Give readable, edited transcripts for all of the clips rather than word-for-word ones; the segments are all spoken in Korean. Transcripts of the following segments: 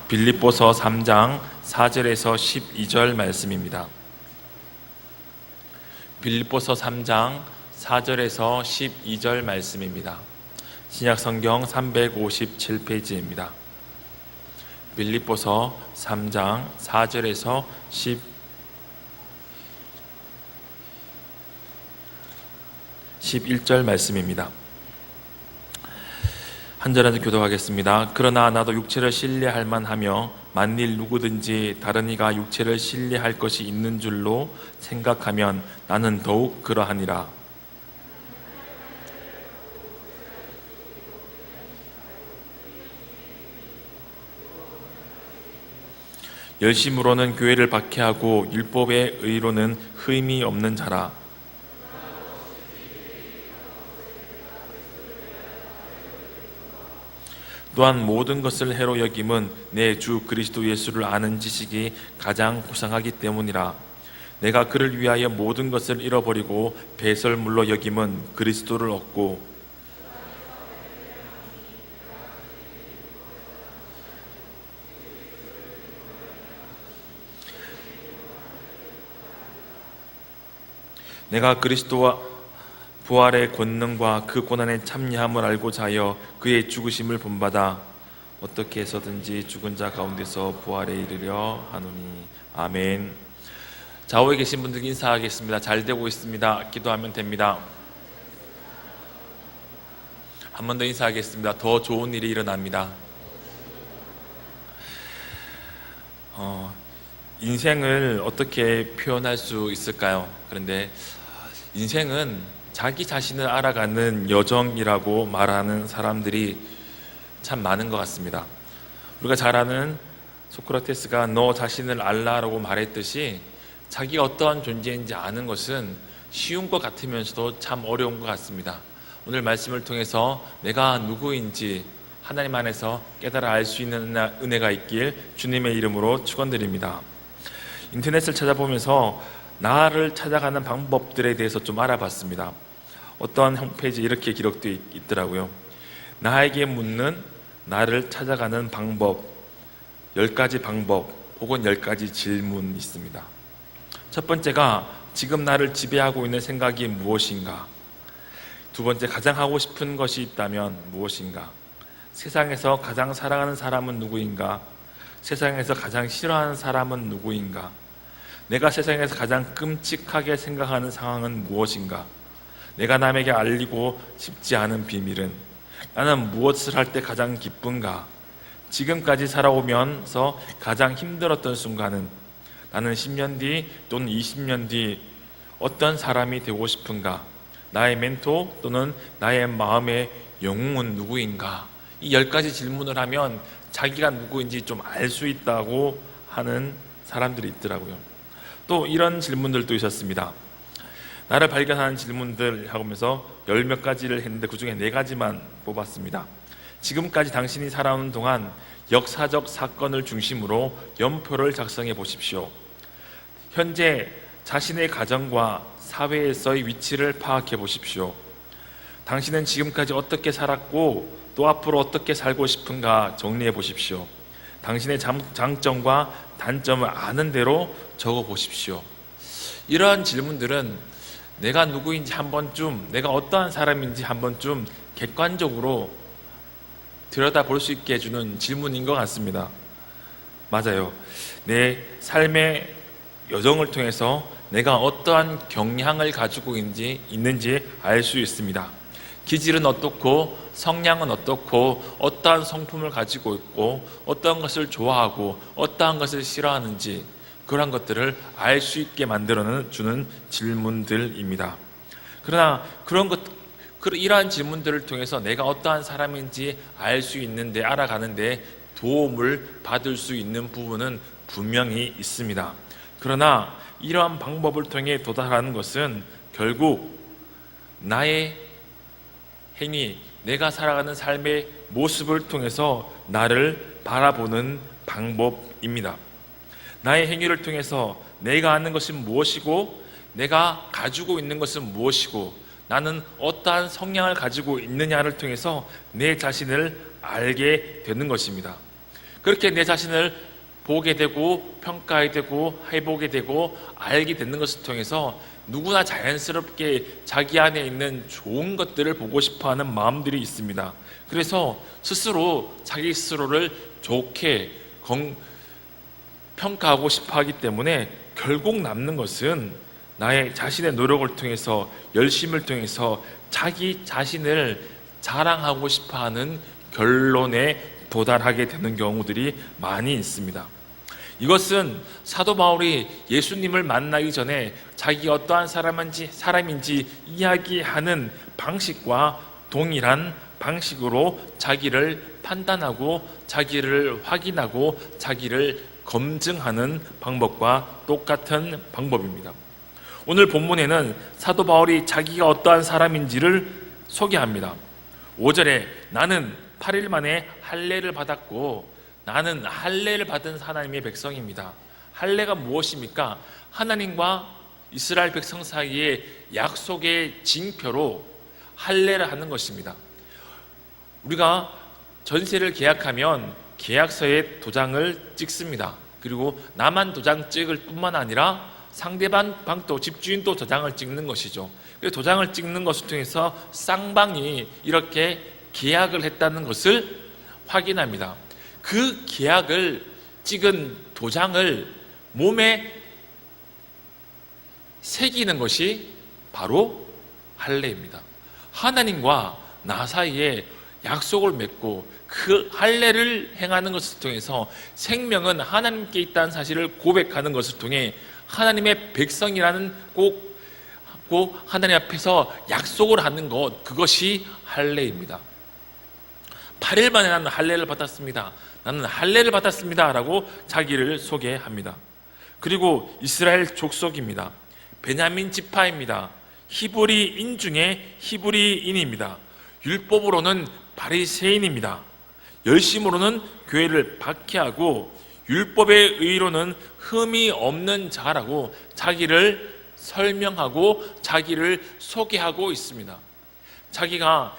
빌립보서 3장 4절에서 12절 말씀입니다. 빌립보서 3장 4절에서 12절 말씀입니다. 신약성경 357페이지입니다. 빌립보서 3장 4절에서 11절 말씀입니다. 한 절 한 절 교독하겠습니다. 그러나 나도 육체를 신뢰할 만하며 만일 누구든지 다른 이가 육체를 신뢰할 것이 있는 줄로 생각하면 나는 더욱 그러하니라. 열심으로는 교회를 박해하고 율법의 의로는 흠이 없는 자라. 또한 모든 것을 해로 여김은 내 주 그리스도 예수를 아는 지식이 가장 고상하기 때문이라. 내가 그를 위하여 모든 것을 잃어버리고 배설물로 여김은 그리스도를 얻고 내가 그리스도와 부활의 권능과 그 고난의 참여함을 알고자 하여 그의 죽으심을 본받아 어떻게 해서든지 죽은 자 가운데서 부활에 이르려 하노니. 아멘. 좌우에 계신 분들 인사하겠습니다. 잘 되고 있습니다. 기도하면 됩니다. 한 번 더 인사하겠습니다. 더 좋은 일이 일어납니다. 인생을 어떻게 표현할 수 있을까요? 그런데 인생은 자기 자신을 알아가는 여정이라고 말하는 사람들이 참 많은 것 같습니다. 우리가 잘 아는 소크라테스가 너 자신을 알라라고 말했듯이 자기가 어떠한 존재인지 아는 것은 쉬운 것 같으면서도 참 어려운 것 같습니다. 오늘 말씀을 통해서 내가 누구인지 하나님 안에서 깨달아 알 수 있는 은혜가 있길 주님의 이름으로 축원드립니다. 인터넷을 찾아보면서 나를 찾아가는 방법들에 대해서 좀 알아봤습니다. 어떠한 홈페이지에 이렇게 기록되어 있더라고요. 나에게 묻는 나를 찾아가는 방법, 10가지 방법 혹은 10가지 질문이 있습니다. 첫 번째가 지금 나를 지배하고 있는 생각이 무엇인가? 두 번째, 가장 하고 싶은 것이 있다면 무엇인가? 세상에서 가장 사랑하는 사람은 누구인가? 세상에서 가장 싫어하는 사람은 누구인가? 내가 세상에서 가장 끔찍하게 생각하는 상황은 무엇인가? 내가 남에게 알리고 싶지 않은 비밀은? 나는 무엇을 할 때 가장 기쁜가? 지금까지 살아오면서 가장 힘들었던 순간은? 나는 10년 뒤 또는 20년 뒤 어떤 사람이 되고 싶은가? 나의 멘토 또는 나의 마음의 영웅은 누구인가? 이 10가지 질문을 하면 자기가 누구인지 좀 알 수 있다고 하는 사람들이 있더라고요. 또 이런 질문들도 있었습니다. 나를 발견하는 질문들 하면서 10몇 가지를 했는데 그 중에 4가지만 뽑았습니다. 지금까지 당신이 살아오는 동안 역사적 사건을 중심으로 연표를 작성해 보십시오. 현재 자신의 가정과 사회에서의 위치를 파악해 보십시오. 당신은 지금까지 어떻게 살았고 또 앞으로 어떻게 살고 싶은가 정리해 보십시오. 당신의 장점과 단점을 아는 대로 적어 보십시오. 이러한 질문들은 내가 누구인지 한 번쯤, 내가 어떠한 사람인지 한 번쯤 객관적으로 들여다볼 수 있게 해주는 질문인 것 같습니다. 맞아요. 내 삶의 여정을 통해서 내가 어떠한 경향을 가지고 있는지 알 수 있습니다. 기질은 어떻고 성향은 어떻고 어떠한 성품을 가지고 있고 어떠한 것을 좋아하고 어떠한 것을 싫어하는지 그런 것들을 알 수 있게 만들어주는 질문들입니다. 그러나 이러한 질문들을 통해서 내가 어떠한 사람인지 알 수 있는데 알아가는데 도움을 받을 수 있는 부분은 분명히 있습니다. 그러나 이러한 방법을 통해 도달하는 것은 결국 나의 행위, 내가 살아가는 삶의 모습을 통해서 나를 바라보는 방법입니다. 나의 행위를 통해서 내가 아는 것이 무엇이고 내가 가지고 있는 것은 무엇이고 나는 어떠한 성향을 가지고 있느냐를 통해서 내 자신을 알게 되는 것입니다. 그렇게 내 자신을 보게 되고 평가하게 되고 해보게 되고 알게 되는 것을 통해서 누구나 자연스럽게 자기 안에 있는 좋은 것들을 보고 싶어하는 마음들이 있습니다. 그래서 스스로 자기 스스로를 좋게 평가하고 싶어하기 때문에 결국 남는 것은 나의 자신의 노력을 통해서, 열심을 통해서 자기 자신을 자랑하고 싶어하는 결론에 도달하게 되는 경우들이 많이 있습니다. 이것은 사도 바울이 예수님을 만나기 전에 자기가 어떠한 사람인지 이야기하는 방식과 동일한 방식으로 자기를 판단하고 자기를 확인하고 자기를 검증하는 방법과 똑같은 방법입니다. 오늘 본문에는 사도 바울이 자기가 어떠한 사람인지를 소개합니다. 5절에 나는 8일 만에 할례를 받았고, 나는 할례를 받은 하나님의 백성입니다. 할례가 무엇입니까? 하나님과 이스라엘 백성 사이의 약속의 징표로 할례를 하는 것입니다. 우리가 전세를 계약하면 계약서에 도장을 찍습니다. 그리고 나만 도장 찍을 뿐만 아니라 상대방 방도, 집주인도 도장을 찍는 것이죠. 그래서 도장을 찍는 것을 통해서 쌍방이 이렇게 계약을 했다는 것을 확인합니다. 그 계약을 찍은 도장을 몸에 새기는 것이 바로 할례입니다. 하나님과 나 사이에 약속을 맺고 그 할례를 행하는 것을 통해서 생명은 하나님께 있다는 사실을 고백하는 것을 통해 하나님의 백성이라는 꼭 하나님 앞에서 약속을 하는 것, 그것이 할례입니다. 8일 만에 나는 할례를 받았습니다. 나는 할례를 받았습니다 라고 자기를 소개합니다. 그리고 이스라엘 족속입니다. 베냐민 지파입니다. 히브리인 중에 히브리인입니다. 율법으로는 바리새인입니다. 열심으로는 교회를 박해하고 율법의 의로는 흠이 없는 자라고 자기를 설명하고 자기를 소개하고 있습니다. 자기가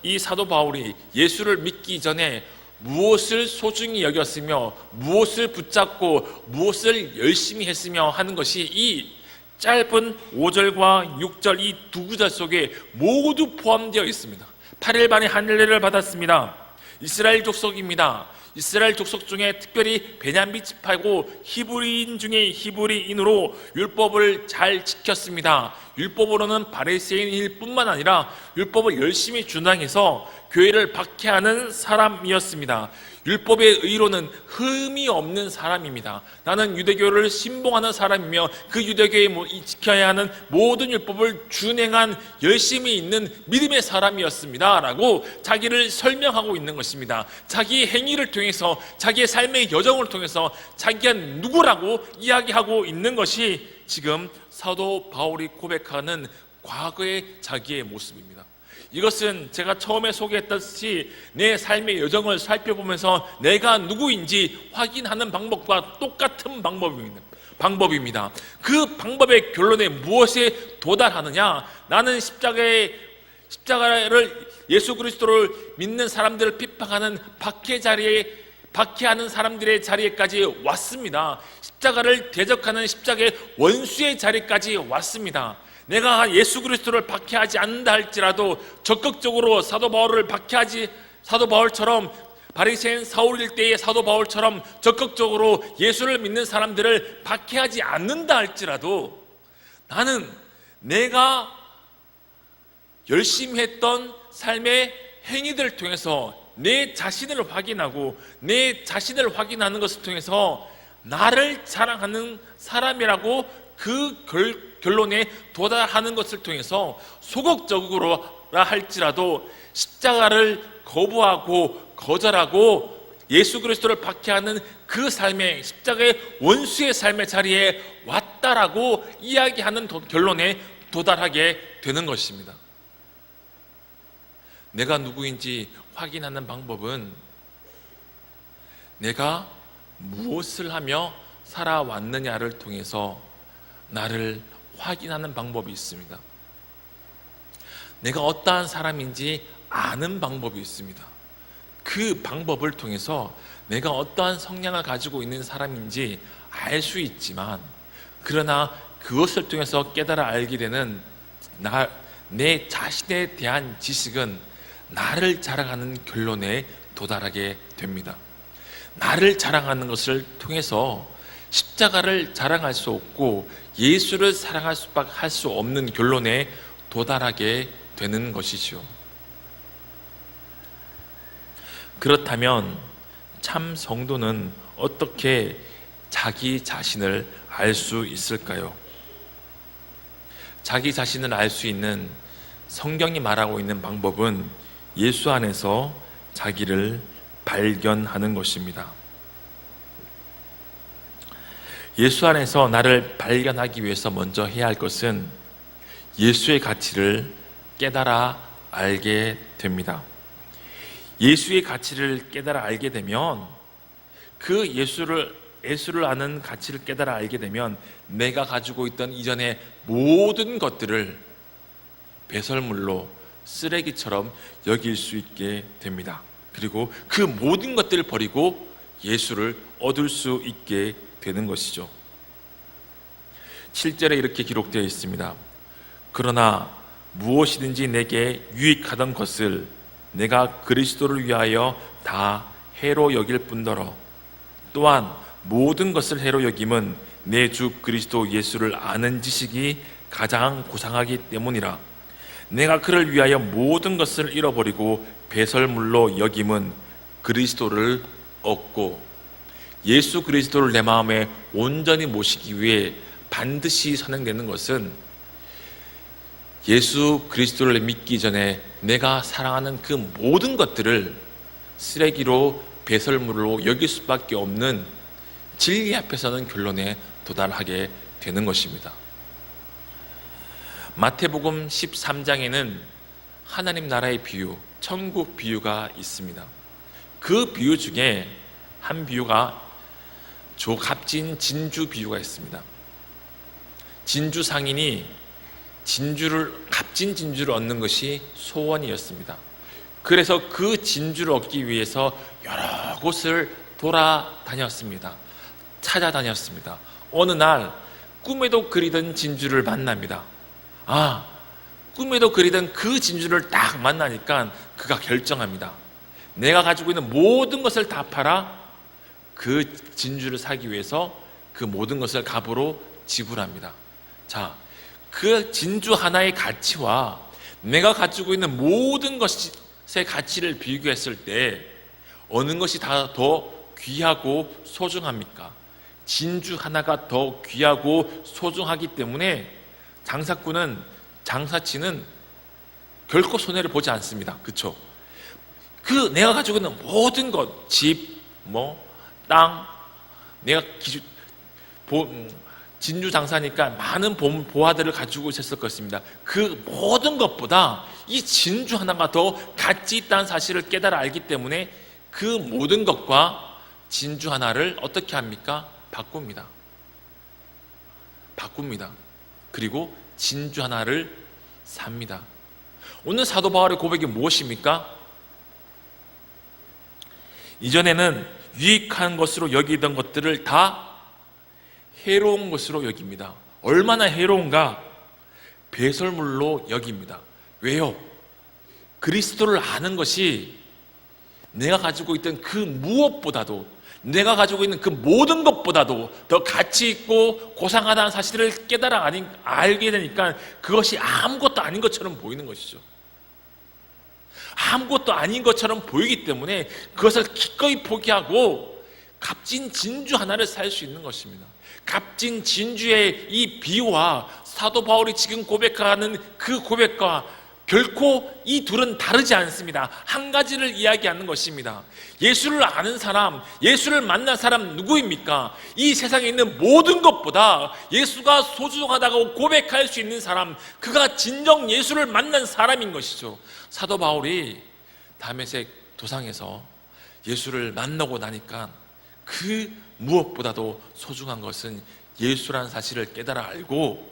이 사도 바울이 예수를 믿기 전에 무엇을 소중히 여겼으며 무엇을 붙잡고 무엇을 열심히 했으며 하는 것이 이 짧은 5절과 6절 이 두 구절 속에 모두 포함되어 있습니다. 8일 만에 할례를 받았습니다. 이스라엘 족속입니다. 이스라엘 족속 중에 특별히 베냐민 지파이고 히브리인 중에 히브리인으로 율법을 잘 지켰습니다. 율법으로는 바리새인일 뿐만 아니라 율법을 열심히 준행해서 교회를 박해하는 사람이었습니다. 율법의 의로는 흠이 없는 사람입니다. 나는 유대교를 신봉하는 사람이며 그 유대교에 지켜야 하는 모든 율법을 준행한 열심히 있는 믿음의 사람이었습니다 라고 자기를 설명하고 있는 것입니다. 자기의 행위를 통해서, 자기의 삶의 여정을 통해서 자기가 누구라고 이야기하고 있는 것이 지금 사도 바울이 고백하는 과거의 자기의 모습입니다. 이것은 제가 처음에 소개했듯이 내 삶의 여정을 살펴보면서 내가 누구인지 확인하는 방법과 똑같은 방법입니다. 그 방법의 결론에 무엇에 도달하느냐? 나는 십자가를 예수 그리스도를 믿는 사람들을 핍박하는 박해하는 사람들의 자리에까지 왔습니다. 십자가를 대적하는 십자가의 원수의 자리까지 왔습니다. 내가 예수 그리스도를 박해하지 않는다 할지라도 적극적으로 사도 바울처럼 바리새인 사울 일대의 사도 바울처럼 적극적으로 예수를 믿는 사람들을 박해하지 않는다 할지라도 나는 내가 열심히 했던 삶의 행위들을 통해서 내 자신을 확인하고 내 자신을 확인하는 것을 통해서 나를 자랑하는 사람이라고 그 결론에 도달하는 것을 통해서 소극적으로라 할지라도 십자가를 거부하고 거절하고 예수 그리스도를 박해하는 그 삶의 십자가의 원수의 삶의 자리에 왔다라고 이야기하는 결론에 도달하게 되는 것입니다. 내가 누구인지 확인하는 방법은 내가 무엇을 하며 살아왔느냐를 통해서 나를 확인하는 방법이 있습니다. 내가 어떠한 사람인지 아는 방법이 있습니다. 그 방법을 통해서 내가 어떠한 성향을 가지고 있는 사람인지 알 수 있지만, 그러나 그것을 통해서 깨달아 알게 되는 내 자신에 대한 지식은 나를 자랑하는 결론에 도달하게 됩니다. 나를 자랑하는 것을 통해서 십자가를 자랑할 수 없고 예수를 사랑할 수밖에 할 수 없는 결론에 도달하게 되는 것이지요. 그렇다면 참 성도는 어떻게 자기 자신을 알 수 있을까요? 자기 자신을 알 수 있는 성경이 말하고 있는 방법은 예수 안에서 자기를 발견하는 것입니다. 예수 안에서 나를 발견하기 위해서 먼저 해야 할 것은 예수의 가치를 깨달아 알게 됩니다. 예수의 가치를 깨달아 알게 되면, 그 예수를 아는 가치를 깨달아 알게 되면 내가 가지고 있던 이전의 모든 것들을 배설물로, 쓰레기처럼 여길 수 있게 됩니다. 그리고 그 모든 것들을 버리고 예수를 얻을 수 있게 되는 것이죠. 7절에 이렇게 기록되어 있습니다. 그러나 무엇이든지 내게 유익하던 것을 내가 그리스도를 위하여 다 해로 여길 뿐더러 또한 모든 것을 해로 여김은 내 주 그리스도 예수를 아는 지식이 가장 고상하기 때문이라. 내가 그를 위하여 모든 것을 잃어버리고 배설물로 여김은 그리스도를 얻고, 예수 그리스도를 내 마음에 온전히 모시기 위해 반드시 선행되는 것은 예수 그리스도를 믿기 전에 내가 사랑하는 그 모든 것들을 쓰레기로, 배설물로 여길 수밖에 없는 진리 앞에 서는 결론에 도달하게 되는 것입니다. 마태복음 13장에는 하나님 나라의 비유, 천국 비유가 있습니다. 그 비유 중에 한 비유가 값진 진주 비유가 있습니다. 진주 상인이 값진 진주를 얻는 것이 소원이었습니다. 그래서 그 진주를 얻기 위해서 여러 곳을 돌아다녔습니다. 찾아다녔습니다. 어느 날 꿈에도 그리던 진주를 만납니다. 꿈에도 그리던 그 진주를 딱 만나니까 그가 결정합니다. 내가 가지고 있는 모든 것을 다 팔아 그 진주를 사기 위해서 그 모든 것을 값으로 지불합니다. 자, 그 진주 하나의 가치와 내가 가지고 있는 모든 것의 가치를 비교했을 때 어느 것이 더 귀하고 소중합니까? 진주 하나가 더 귀하고 소중하기 때문에 장사치는 결코 손해를 보지 않습니다. 그렇죠? 내가 가지고 있는 모든 것, 집, 땅, 내가 진주 장사니까 많은 보화들을 가지고 있었을 것입니다. 그 모든 것보다 이 진주 하나가 더 가치 있다는 사실을 깨달아 알기 때문에 그 모든 것과 진주 하나를 어떻게 합니까? 바꿉니다. 그리고 진주 하나를 삽니다. 오늘 사도 바울의 고백이 무엇입니까? 이전에는 유익한 것으로 여기던 것들을 다 해로운 것으로 여깁니다. 얼마나 해로운가? 배설물로 여깁니다. 왜요? 그리스도를 아는 것이 내가 가지고 있던 그 무엇보다도, 내가 가지고 있는 그 모든 것보다도 더 가치 있고 고상하다는 사실을 깨달아 알게 되니까 그것이 아무것도 아닌 것처럼 보이는 것이죠. 아무것도 아닌 것처럼 보이기 때문에 그것을 기꺼이 포기하고 값진 진주 하나를 살 수 있는 것입니다. 값진 진주의 이 비유와 사도 바울이 지금 고백하는 그 고백과 결코 이 둘은 다르지 않습니다. 한 가지를 이야기하는 것입니다. 예수를 아는 사람, 예수를 만난 사람 누구입니까? 이 세상에 있는 모든 것보다 예수가 소중하다고 고백할 수 있는 사람, 그가 진정 예수를 만난 사람인 것이죠. 사도 바울이 다메섹 도상에서 예수를 만나고 나니까 그 무엇보다도 소중한 것은 예수라는 사실을 깨달아 알고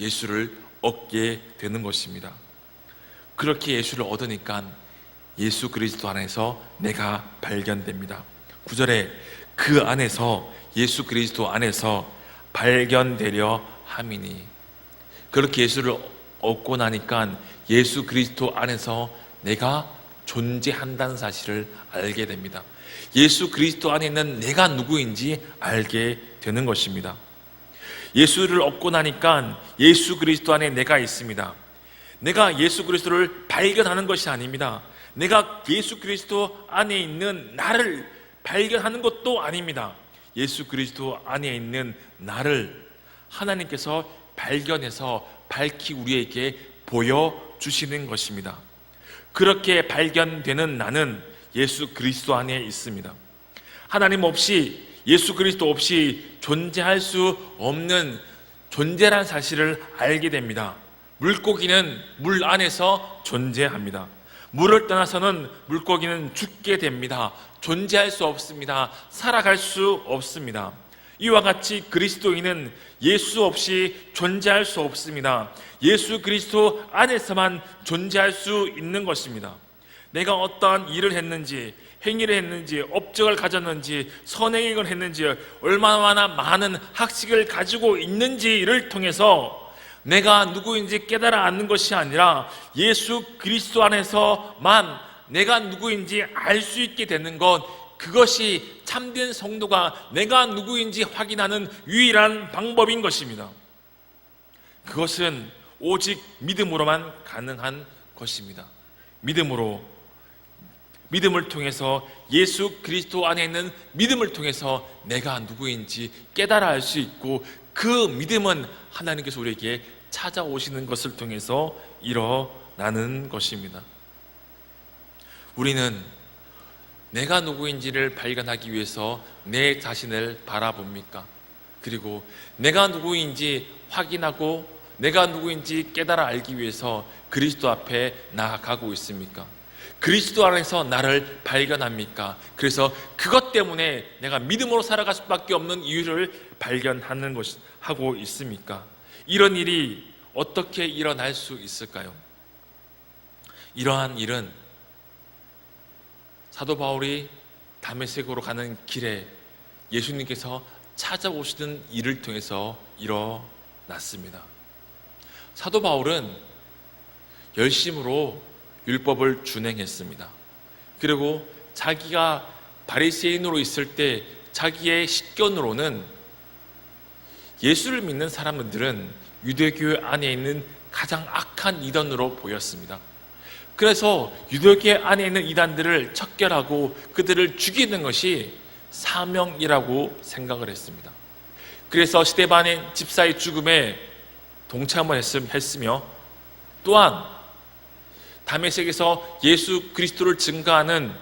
예수를 얻게 되는 것입니다. 그렇게 예수를 얻으니까 예수 그리스도 안에서 내가 발견됩니다. 9절에 그 안에서, 예수 그리스도 안에서 발견되려 함이니, 그렇게 예수를 얻고 나니까 예수 그리스도 안에서 내가 존재한다는 사실을 알게 됩니다. 예수 그리스도 안에 있는 내가 누구인지 알게 되는 것입니다. 예수를 얻고 나니까 예수 그리스도 안에 내가 있습니다. 내가 예수 그리스도를 발견하는 것이 아닙니다. 내가 예수 그리스도 안에 있는 나를 발견하는 것도 아닙니다. 예수 그리스도 안에 있는 나를 하나님께서 발견해서 밝히 우리에게 보여주시는 것입니다. 그렇게 발견되는 나는 예수 그리스도 안에 있습니다. 하나님 없이, 예수 그리스도 없이 존재할 수 없는 존재란 사실을 알게 됩니다. 물고기는 물 안에서 존재합니다. 물을 떠나서는 물고기는 죽게 됩니다. 존재할 수 없습니다. 살아갈 수 없습니다. 이와 같이 그리스도인은 예수 없이 존재할 수 없습니다. 예수 그리스도 안에서만 존재할 수 있는 것입니다. 내가 어떠한 일을 했는지, 행위를 했는지, 업적을 가졌는지, 선행을 했는지, 얼마나 많은 학식을 가지고 있는지를 통해서 내가 누구인지 깨달아 앉는 것이 아니라 예수 그리스도 안에서만 내가 누구인지 알 수 있게 되는 것, 그것이 참된 성도가 내가 누구인지 확인하는 유일한 방법인 것입니다. 그것은 오직 믿음으로만 가능한 것입니다. 믿음을 통해서, 예수 그리스도 안에 있는 믿음을 통해서 내가 누구인지 깨달아 알 수 있고, 그 믿음은 하나님께서 우리에게 찾아오시는 것을 통해서 일어나는 것입니다. 우리는 내가 누구인지를 발견하기 위해서 내 자신을 바라봅니까? 그리고 내가 누구인지 확인하고 내가 누구인지 깨달아 알기 위해서 그리스도 앞에 나아가고 있습니까? 그리스도 안에서 나를 발견합니까? 그래서 그것 때문에 내가 믿음으로 살아갈 수밖에 없는 이유를 발견하는 하고 있습니까? 이런 일이 어떻게 일어날 수 있을까요? 이러한 일은 사도 바울이 다메섹으로 가는 길에 예수님께서 찾아오시는 일을 통해서 일어났습니다. 사도 바울은 열심으로 율법을 준행했습니다. 그리고 자기가 바리새인으로 있을 때 자기의 식견으로는 예수를 믿는 사람들은 유대교 안에 있는 가장 악한 이단으로 보였습니다. 그래서 유대교 안에 있는 이단들을 척결하고 그들을 죽이는 것이 사명이라고 생각을 했습니다. 그래서 스데반의 집사의 죽음에 동참을 했으며, 또한 다메섹에서 예수 그리스도를 증거하는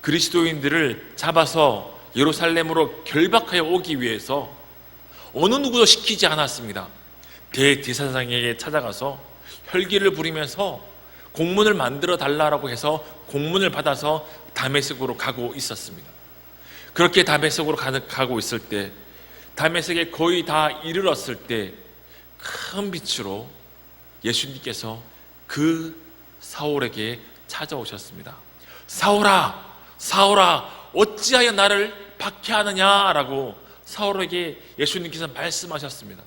그리스도인들을 잡아서 예루살렘으로 결박하여 오기 위해서 어느 누구도 시키지 않았습니다. 대제사장에게 찾아가서 혈기를 부리면서 공문을 만들어 달라고 해서 공문을 받아서 다메섹으로 가고 있었습니다. 그렇게 다메섹으로 가고 있을 때, 다메섹에 거의 다 이르렀을 때 큰 빛으로 예수님께서 그 사울에게 찾아오셨습니다. 사울아, 사울아, 어찌하여 나를 박해하느냐라고 사울에게 예수님께서 말씀하셨습니다.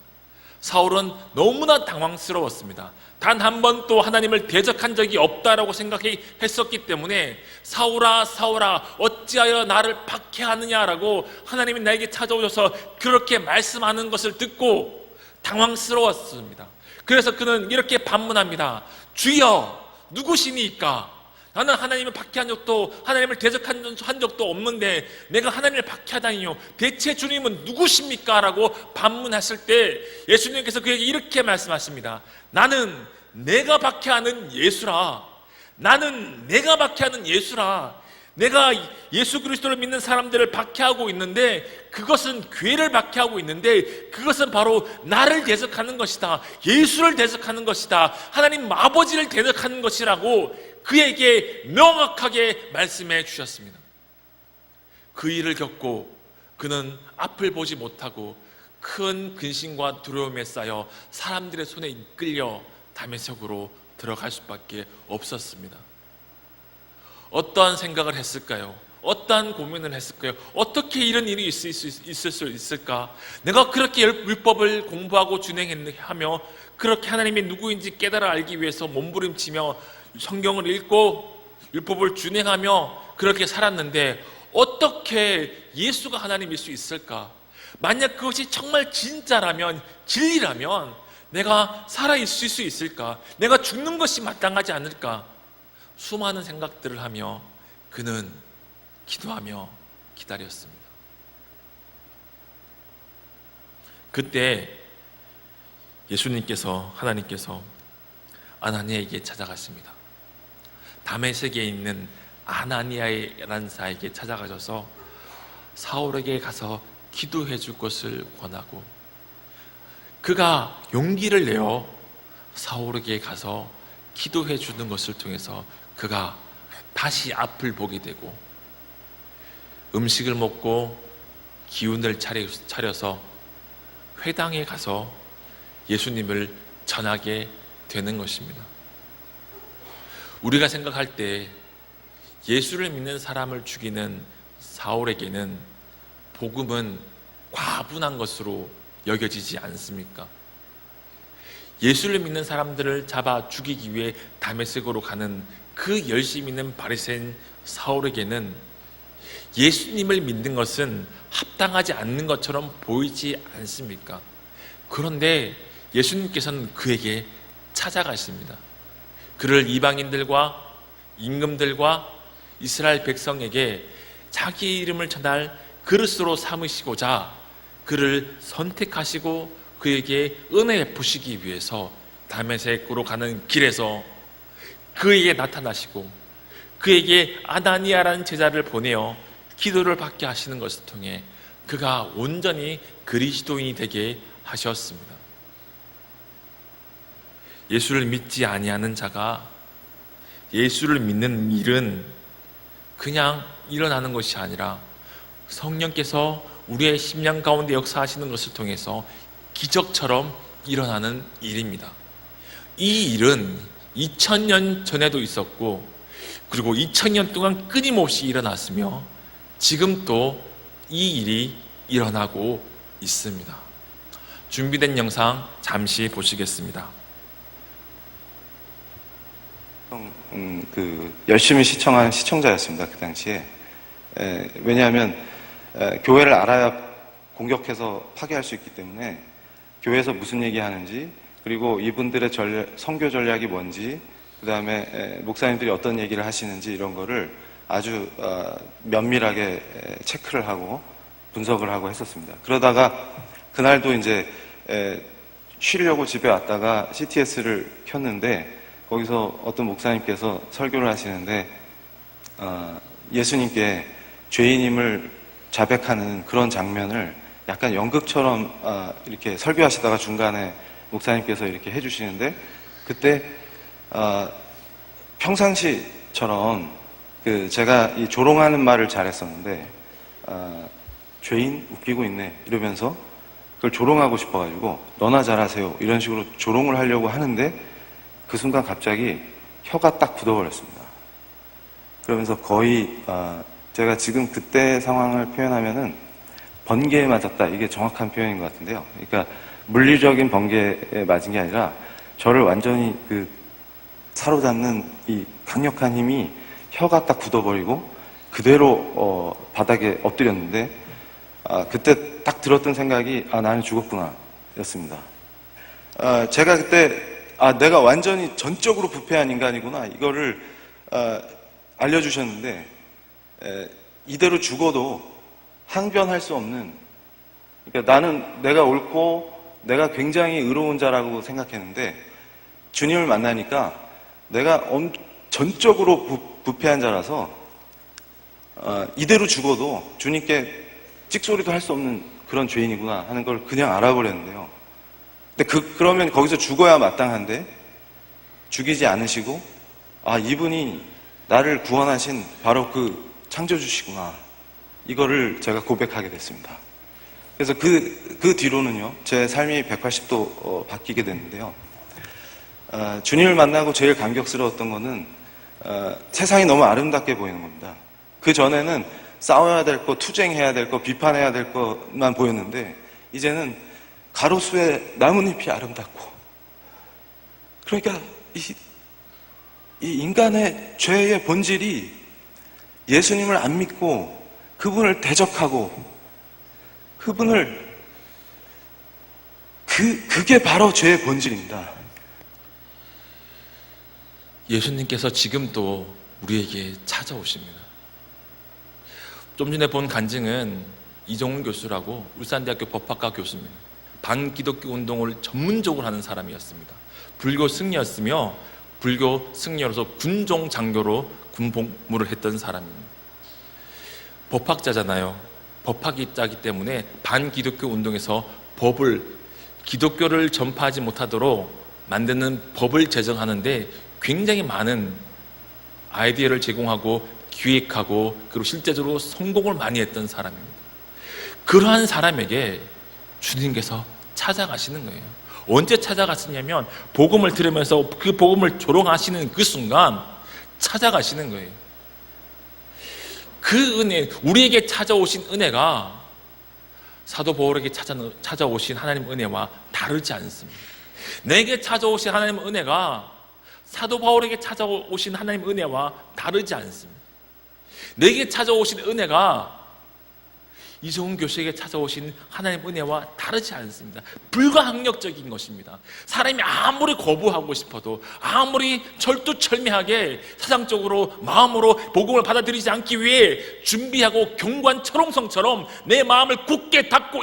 사울은 너무나 당황스러웠습니다. 단 한 번도 하나님을 대적한 적이 없다라고 생각했었기 때문에 사울아, 사울아, 어찌하여 나를 박해하느냐라고 하나님이 나에게 찾아오셔서 그렇게 말씀하는 것을 듣고 당황스러웠습니다. 그래서 그는 이렇게 반문합니다. 주여, 누구시니까? 나는 하나님을 박해한 적도, 하나님을 대적한 적도 없는데 내가 하나님을 박해하다니요, 대체 주님은 누구십니까? 라고 반문했을 때 예수님께서 그에게 이렇게 말씀하십니다. 나는 내가 박해하는 예수라. 나는 내가 박해하는 예수라. 내가 예수 그리스도를 믿는 사람들을 박해하고 있는데, 그것은 교회를 박해하고 있는데, 그것은 바로 나를 대적하는 것이다. 예수를 대적하는 것이다. 하나님 아버지를 대적하는 것이라고 그에게 명확하게 말씀해 주셨습니다. 그 일을 겪고 그는 앞을 보지 못하고 큰 근심과 두려움에 쌓여 사람들의 손에 이끌려 다메섹으로 들어갈 수밖에 없었습니다. 어떠한 생각을 했을까요? 어떠한 고민을 했을까요? 어떻게 이런 일이 있을 수 있을까? 내가 그렇게 율법을 공부하고 준행하며 그렇게 하나님이 누구인지 깨달아 알기 위해서 몸부림치며 성경을 읽고 율법을 준행하며 그렇게 살았는데 어떻게 예수가 하나님일 수 있을까? 만약 그것이 정말 진짜라면, 진리라면 내가 살아있을 수 있을까? 내가 죽는 것이 마땅하지 않을까? 수많은 생각들을 하며 그는 기도하며 기다렸습니다. 그때 예수님께서, 하나님께서 아나니아에게 찾아가십니다. 다메섹에 있는 아나니아라는 자에게 찾아가셔서 사울에게 가서 기도해 줄 것을 권하고, 그가 용기를 내어 사울에게 가서 기도해 주는 것을 통해서 그가 다시 앞을 보게 되고 음식을 먹고 기운을 차려서 회당에 가서 예수님을 전하게 되는 것입니다. 우리가 생각할 때 예수를 믿는 사람을 죽이는 사울에게는 복음은 과분한 것으로 여겨지지 않습니까? 예수를 믿는 사람들을 잡아 죽이기 위해 다메섹으로 가는 그 열심히 있는 바리새인 사울에게는 예수님을 믿는 것은 합당하지 않는 것처럼 보이지 않습니까? 그런데 예수님께서는 그에게 찾아가십니다. 그를 이방인들과 임금들과 이스라엘 백성에게 자기의 이름을 전할 그릇으로 삼으시고자 그를 선택하시고 그에게 은혜 베푸시기 위해서 다메섹으로 가는 길에서 그에게 나타나시고 그에게 아나니아라는 제자를 보내어 기도를 받게 하시는 것을 통해 그가 온전히 그리스도인이 되게 하셨습니다. 예수를 믿지 아니하는 자가 예수를 믿는 일은 그냥 일어나는 것이 아니라 성령께서 우리의 심령 가운데 역사하시는 것을 통해서 기적처럼 일어나는 일입니다. 이 일은 2000년 전에도 있었고 그리고 2000년 동안 끊임없이 일어났으며 지금 또 이 일이 일어나고 있습니다. 준비된 영상 잠시 보시겠습니다. 열심히 시청한 시청자였습니다. 그 당시에. 왜냐하면 교회를 알아야 공격해서 파괴할 수 있기 때문에 교회에서 무슨 얘기하는지, 그리고 이분들의 선교 전략이 뭔지, 그 다음에 목사님들이 어떤 얘기를 하시는지 이런 거를 아주 면밀하게 체크를 하고 분석을 하고 했었습니다. 그러다가 그날도 이제 쉬려고 집에 왔다가 CTS를 켰는데 거기서 어떤 목사님께서 설교를 하시는데 예수님께 죄인임을 자백하는 그런 장면을 약간 연극처럼 이렇게 설교하시다가 중간에 목사님께서 이렇게 해주시는데, 그때 평상시처럼 제가 이 조롱하는 말을 잘했었는데 죄인 웃기고 있네 이러면서 그걸 조롱하고 싶어가지고 너나 잘하세요 이런 식으로 조롱을 하려고 하는데 그 순간 갑자기 혀가 딱 굳어버렸습니다. 그러면서 거의 제가 지금 그때 상황을 표현하면은 번개에 맞았다, 이게 정확한 표현인 것 같은데요. 그러니까 물리적인 번개에 맞은 게 아니라 저를 완전히 사로잡는 이 강력한 힘이 혀가 딱 굳어버리고 그대로 바닥에 엎드렸는데 그때 딱 들었던 생각이 나는 죽었구나 였습니다. 제가 그때 내가 완전히 전적으로 부패한 인간이구나 이거를 알려주셨는데 이대로 죽어도 항변할 수 없는, 그러니까 나는 내가 옳고 내가 굉장히 의로운 자라고 생각했는데 주님을 만나니까 내가 전적으로 부패한 자라서 이대로 죽어도 주님께 찍소리도 할 수 없는 그런 죄인이구나 하는 걸 그냥 알아버렸는데요. 근데 그러면 거기서 죽어야 마땅한데 죽이지 않으시고 이분이 나를 구원하신 바로 그 창조주시구나, 이거를 제가 고백하게 됐습니다. 그래서 그 뒤로는요 제 삶이 180도 바뀌게 됐는데요. 주님을 만나고 제일 감격스러웠던 거는 세상이 너무 아름답게 보이는 겁니다. 그 전에는 싸워야 될 거, 투쟁해야 될 거, 비판해야 될 것만 보였는데 이제는 가로수의 나뭇잎이 아름답고, 그러니까 이 인간의 죄의 본질이 예수님을 안 믿고 그분을 대적하고 그게 바로 죄의 본질입니다. 예수님께서 지금도 우리에게 찾아오십니다. 좀 전에 본 간증은 이종훈 교수라고 울산대학교 법학과 교수입니다. 반기독교 운동을 전문적으로 하는 사람이었습니다. 불교 승려였으며 불교 승려로서 군종 장교로 군복무를 했던 사람입니다. 법학자잖아요. 법학자이기 때문에 반기독교 운동에서 기독교를 전파하지 못하도록 만드는 법을 제정하는데 굉장히 많은 아이디어를 제공하고 기획하고 그리고 실제적으로 성공을 많이 했던 사람입니다. 그러한 사람에게 주님께서 찾아가시는 거예요. 언제 찾아가시냐면 복음을 들으면서 그 복음을 조롱하시는 그 순간 찾아가시는 거예요. 그 은혜, 우리에게 찾아오신 은혜가 사도 바울에게 찾아오신 하나님 은혜와 다르지 않습니다. 내게 찾아오신 하나님 은혜가 사도 바울에게 찾아오신 하나님 은혜와 다르지 않습니다. 내게 찾아오신 은혜가 이종훈 교수에게 찾아오신 하나님 은혜와 다르지 않습니다. 불가항력적인 것입니다. 사람이 아무리 거부하고 싶어도, 아무리 철두철미하게 사상적으로 마음으로 복음을 받아들이지 않기 위해 준비하고 경관 철옹성처럼 내 마음을 굳게 닫고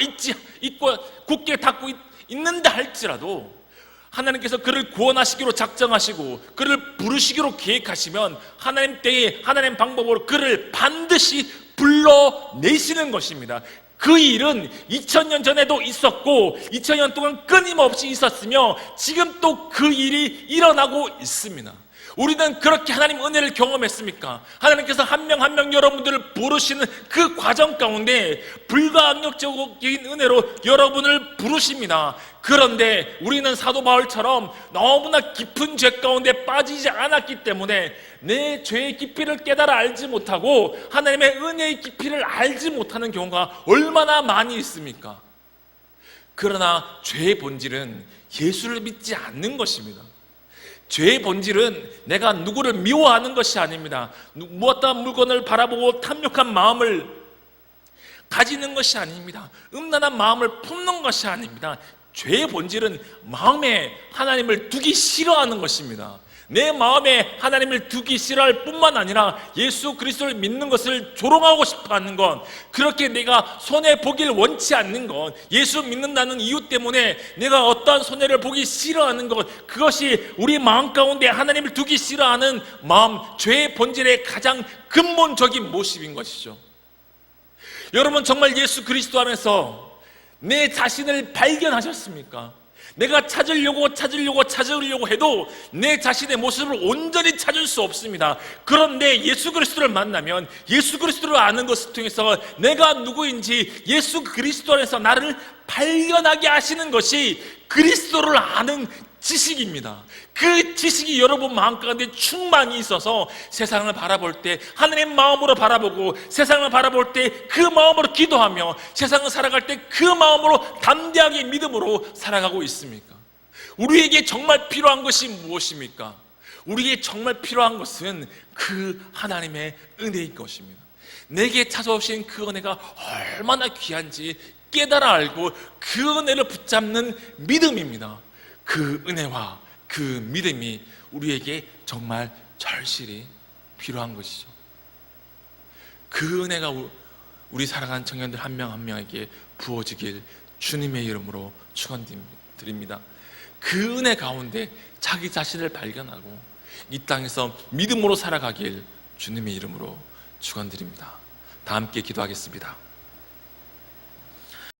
있는다 할지라도 하나님께서 그를 구원하시기로 작정하시고 그를 부르시기로 계획하시면 하나님 때에 하나님 방법으로 그를 반드시 불러내시는 것입니다. 그 일은 2000년 전에도 있었고 2000년 동안 끊임없이 있었으며 지금 또 그 일이 일어나고 있습니다. 우리는 그렇게 하나님 은혜를 경험했습니까? 하나님께서 한 명 한 명 여러분들을 부르시는 그 과정 가운데 불가항력적인 은혜로 여러분을 부르십니다. 그런데 우리는 사도 바울처럼 너무나 깊은 죄 가운데 빠지지 않았기 때문에 내 죄의 깊이를 깨달아 알지 못하고 하나님의 은혜의 깊이를 알지 못하는 경우가 얼마나 많이 있습니까? 그러나 죄의 본질은 예수를 믿지 않는 것입니다. 죄의 본질은 내가 누구를 미워하는 것이 아닙니다. 무엇다 물건을 바라보고 탐욕한 마음을 가지는 것이 아닙니다. 음란한 마음을 품는 것이 아닙니다. 죄의 본질은 마음에 하나님을 두기 싫어하는 것입니다. 내 마음에 하나님을 두기 싫어할 뿐만 아니라 예수 그리스도를 믿는 것을 조롱하고 싶어하는 것, 그렇게 내가 손해보길 원치 않는 것, 예수 믿는다는 이유 때문에 내가 어떠한 손해를 보기 싫어하는 것, 그것이 우리 마음 가운데 하나님을 두기 싫어하는 마음, 죄의 본질의 가장 근본적인 모습인 것이죠. 여러분, 정말 예수 그리스도 안에서 내 자신을 발견하셨습니까? 내가 찾으려고 해도 내 자신의 모습을 온전히 찾을 수 없습니다. 그런데 예수 그리스도를 만나면 예수 그리스도를 아는 것을 통해서 내가 누구인지 예수 그리스도 안에서 나를 발견하게 하시는 것이 그리스도를 아는 지식입니다. 그 지식이 여러분 마음 가운데 충만히 있어서 세상을 바라볼 때 하나님 마음으로 바라보고, 세상을 바라볼 때 그 마음으로 기도하며, 세상을 살아갈 때 그 마음으로 담대하게 믿음으로 살아가고 있습니까? 우리에게 정말 필요한 것이 무엇입니까? 우리에게 정말 필요한 것은 그 하나님의 은혜인 것입니다. 내게 찾아오신 그 은혜가 얼마나 귀한지 깨달아 알고 그 은혜를 붙잡는 믿음입니다. 그 은혜와 그 믿음이 우리에게 정말 절실히 필요한 것이죠. 그 은혜가 우리 사랑하는 청년들 한 명 한 명에게 부어지길 주님의 이름으로 축원드립니다. 그 은혜 가운데 자기 자신을 발견하고 이 땅에서 믿음으로 살아가길 주님의 이름으로 축원드립니다. 다 함께 기도하겠습니다.